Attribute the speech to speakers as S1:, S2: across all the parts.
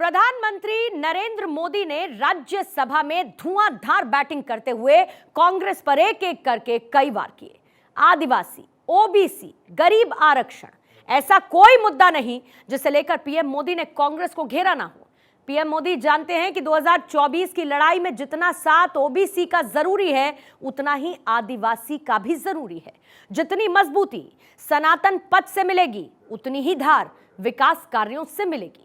S1: प्रधानमंत्री नरेंद्र मोदी ने राज्यसभा में धुआंधार बैटिंग करते हुए कांग्रेस पर एक एक करके कई वार किए। आदिवासी, ओबीसी, गरीब आरक्षण, ऐसा कोई मुद्दा नहीं जिसे लेकर पीएम मोदी ने कांग्रेस को घेरा ना हो। पीएम मोदी जानते हैं कि 2024 की लड़ाई में जितना साथ ओबीसी का जरूरी है, उतना ही आदिवासी का भी जरूरी है। जितनी मजबूती सनातन पथ से मिलेगी, उतनी ही धार विकास कार्यों से मिलेगी।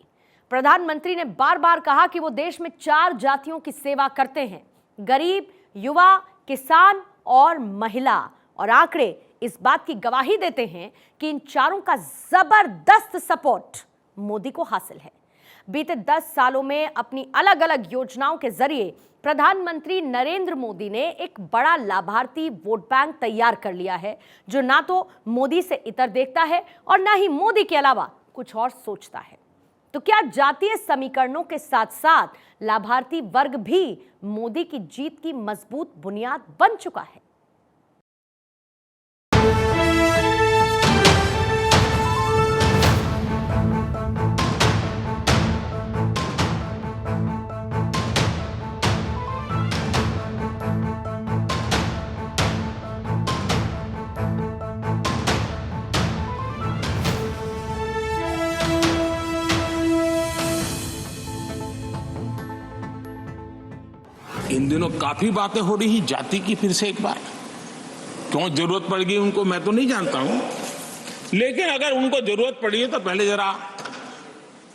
S1: प्रधानमंत्री ने बार बार कहा कि वो देश में 4 जातियों की सेवा करते हैं: गरीब, युवा, किसान और महिला। और आंकड़े इस बात की गवाही देते हैं कि इन चारों का जबरदस्त सपोर्ट मोदी को हासिल है। बीते 10 सालों में अपनी अलग अलग योजनाओं के जरिए प्रधानमंत्री नरेंद्र मोदी ने एक बड़ा लाभार्थी वोट बैंक तैयार कर लिया है, जो ना तो मोदी से इतर देखता है और ना ही मोदी के अलावा कुछ और सोचता है। तो क्या जातीय समीकरणों के साथ साथ लाभार्थी वर्ग भी मोदी की जीत की मजबूत बुनियाद बन चुका है?
S2: इन दिनों काफी बातें हो रही जाति की। फिर से एक बार क्यों जरूरत पड़ गई उनको मैं तो नहीं जानता हूं, लेकिन अगर उनको जरूरत पड़ी है तो पहले जरा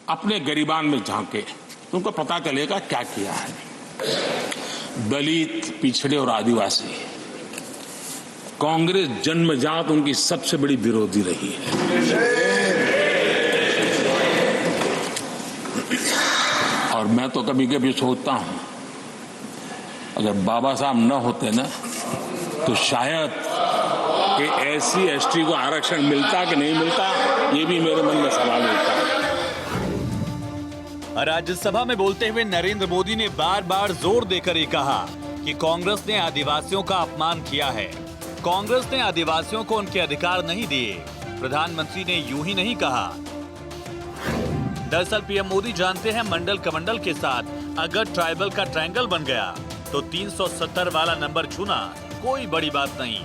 S2: अपने गरीबान में झांके, उनको पता चलेगा क्या किया है। दलित, पिछड़े और आदिवासी, कांग्रेस जन्मजात उनकी सबसे बड़ी विरोधी रही है। और मैं तो कभी कभी सोचता हूं, अगर बाबा साहब न होते ना तो शायद कि एससी एसटी को आरक्षण मिलता कि नहीं मिलता, ये भी मेरे मन में सवाल उठता है।
S3: राज्यसभा में बोलते हुए नरेंद्र मोदी ने बार बार जोर देकर ये कहा कि कांग्रेस ने आदिवासियों का अपमान किया है। कांग्रेस ने आदिवासियों को उनके अधिकार नहीं दिए। प्रधानमंत्री ने यूं ही नहीं कहा। दरअसल पीएम मोदी जानते हैं, मंडल कमंडल के साथ अगर ट्राइबल का ट्रायंगल बन गया तो 370 वाला नंबर छूना कोई बड़ी बात नहीं।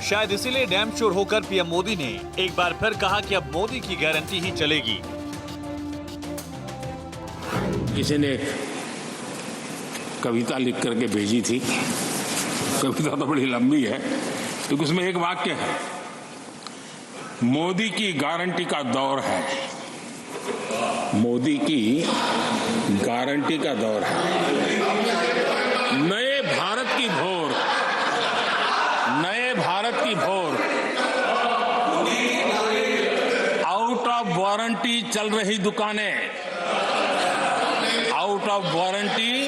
S3: शायद इसीलिए डैम श्योर होकर पीएम मोदी ने एक बार फिर कहा कि अब मोदी की गारंटी ही चलेगी।
S2: किसी ने कविता लिख करके भेजी थी, कविता तो बड़ी लंबी है, तो उसमें एक वाक्य है, मोदी की गारंटी का दौर है। मोदी की गारंटी का दौर है। नए भारत की भोर, नए भारत की भोर, आउट ऑफ वारंटी चल रही दुकानें, आउट ऑफ वारंटी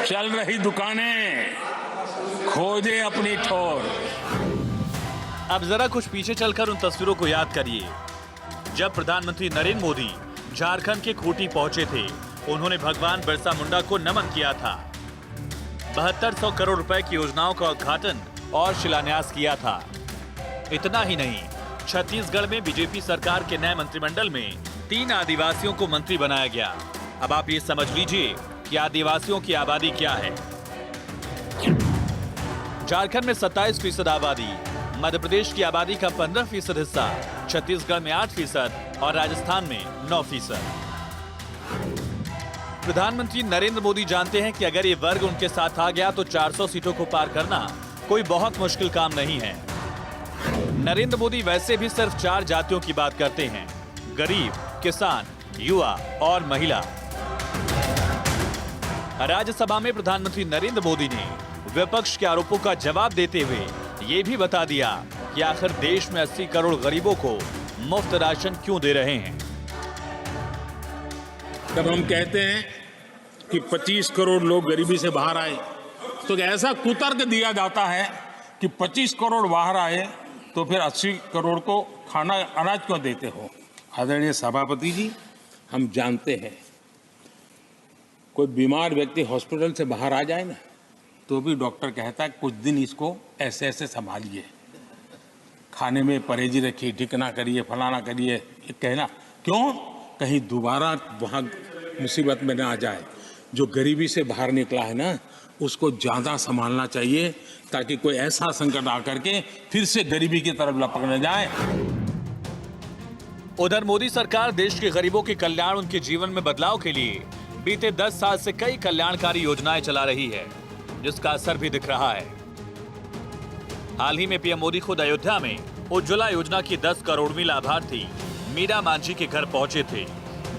S2: चल रही दुकानें, खोजे अपनी ठोर।
S3: अब जरा कुछ पीछे चलकर उन तस्वीरों को याद करिए जब प्रधानमंत्री नरेंद्र मोदी झारखंड के खूंटी पहुंचे थे। उन्होंने भगवान बिरसा मुंडा को नमन किया था। 7200 करोड़ रुपए की योजनाओं का उद्घाटन और शिलान्यास किया था। इतना ही नहीं, छत्तीसगढ़ में बीजेपी सरकार के नए मंत्रिमंडल में 3 आदिवासियों को मंत्री बनाया गया। अब आप ये समझ लीजिए कि आदिवासियों की आबादी क्या है। झारखंड में 27% आबादी, मध्य प्रदेश की आबादी का 15% हिस्सा, छत्तीसगढ़ में 8% और राजस्थान में 9%। प्रधानमंत्री नरेंद्र मोदी जानते हैं कि अगर ये वर्ग उनके साथ आ गया तो 400 सीटों को पार करना कोई बहुत मुश्किल काम नहीं है। नरेंद्र मोदी वैसे भी सिर्फ 4 जातियों की बात करते हैं: गरीब, किसान, युवा और महिला। राज्यसभा में प्रधानमंत्री नरेंद्र मोदी ने विपक्ष के आरोपों का जवाब देते हुए ये भी बता दिया कि आखिर देश में 80 करोड़ गरीबों को मुफ्त राशन क्यों दे रहे हैं।
S2: जब हम कहते हैं कि 25 करोड़ लोग गरीबी से बाहर आए, तो ऐसा कुतर्क दिया जाता है कि 25 करोड़ बाहर आए तो फिर 80 करोड़ को खाना अनाज क्यों देते हो। आदरणीय सभापति जी, हम जानते हैं कोई बीमार व्यक्ति हॉस्पिटल से बाहर आ जाए ना, तो भी डॉक्टर कहता है कुछ दिन इसको ऐसे ऐसे संभालिए, खाने में परहेजी रखिए, ढिकना करिए, फलाना करिए, कहना क्यों, कहीं दोबारा वहाँ मुसीबत में ना आ जाए। जो गरीबी से बाहर निकला है ना, उसको ज़्यादा संभालना चाहिए ताकि कोई ऐसा संकट आकर के फिर से गरीबी की तरफ लपक न जाए।
S3: उधर मोदी सरकार देश के गरीबों के कल्याण, उनके जीवन में बदलाव के लिए बीते 10 साल से कई कल्याणकारी योजनाएं चला रही है, जिसका असर भी दिख रहा है। हाल ही में पीएम मोदी खुद अयोध्या में उज्ज्वला योजना की 10 करोड़वीं लाभार्थी मीरा मांझी के घर पहुंचे थे,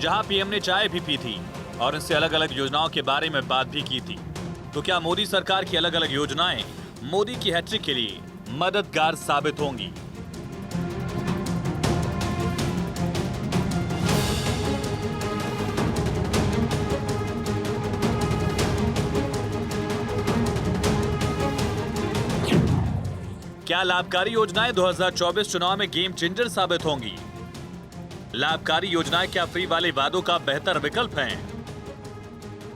S3: जहां पीएम ने चाय भी पी थी और इनसे अलग अलग योजनाओं के बारे में बात भी की थी। तो क्या मोदी सरकार की अलग अलग योजनाएं मोदी की हैट्रिक के लिए मददगार साबित होंगी? क्या लाभकारी योजनाएं 2024 चुनाव में गेम चेंजर साबित होंगी? लाभकारी योजनाएं क्या फ्री वाले वादों का बेहतर विकल्प हैं?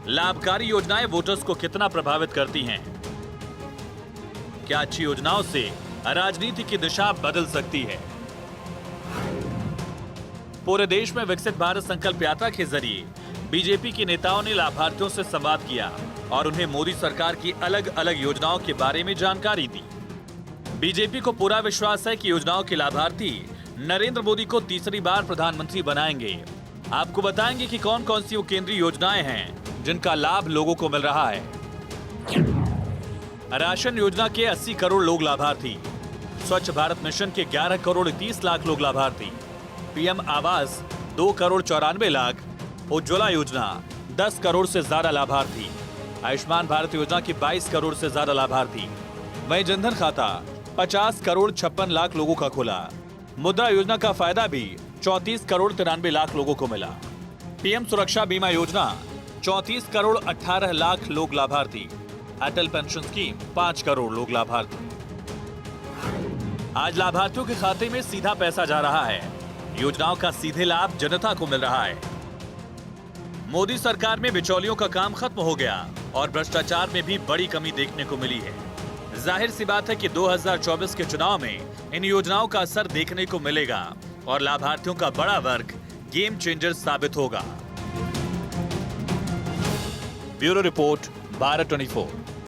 S3: लाभकारी योजनाएं वोटर्स को कितना प्रभावित करती हैं? क्या अच्छी योजनाओं से राजनीति की दिशा बदल सकती है? पूरे देश में विकसित भारत संकल्प यात्रा के जरिए बीजेपी के नेताओं ने लाभार्थियों से संवाद किया और उन्हें मोदी सरकार की अलग अलग योजनाओं के बारे में जानकारी दी। बीजेपी को पूरा विश्वास है कि योजनाओं के लाभार्थी नरेंद्र मोदी को तीसरी बार प्रधानमंत्री बनाएंगे। आपको बताएंगे कि कौन कौन सी वो केंद्रीय योजनाएं हैं जिनका लाभ लोगों को मिल रहा है। राशन योजना के 80 करोड़ लोग लाभार्थी, स्वच्छ भारत मिशन के 11 करोड़ 30 लाख लोग लाभार्थी, पीएम आवास 2 करोड़ 94 लाख, उज्ज्वला योजना 10 करोड़ से ज्यादा लाभार्थी, आयुष्मान भारत योजना के 22 करोड़ से ज्यादा लाभार्थी। वहीं जनधन खाता 50 करोड़ 56 लाख लोगों का खुला। मुद्रा योजना का फायदा भी 34 करोड़ 93 लाख लोगों को मिला। पीएम सुरक्षा बीमा योजना 34 करोड़ 18 लाख लोग लाभार्थी। अटल पेंशन स्कीम 5 करोड़ लोग लाभार्थी। आज लाभार्थियों के खाते में सीधा पैसा जा रहा है। योजनाओं का सीधे लाभ जनता को मिल रहा है। मोदी सरकार में बिचौलियों का काम खत्म हो गया और भ्रष्टाचार में भी बड़ी कमी देखने को मिली है। जाहिर सी बात है कि 2024 के चुनाव में इन योजनाओं का असर देखने को मिलेगा और लाभार्थियों का बड़ा वर्ग गेम चेंजर साबित होगा। Bureau report, Bharat 24।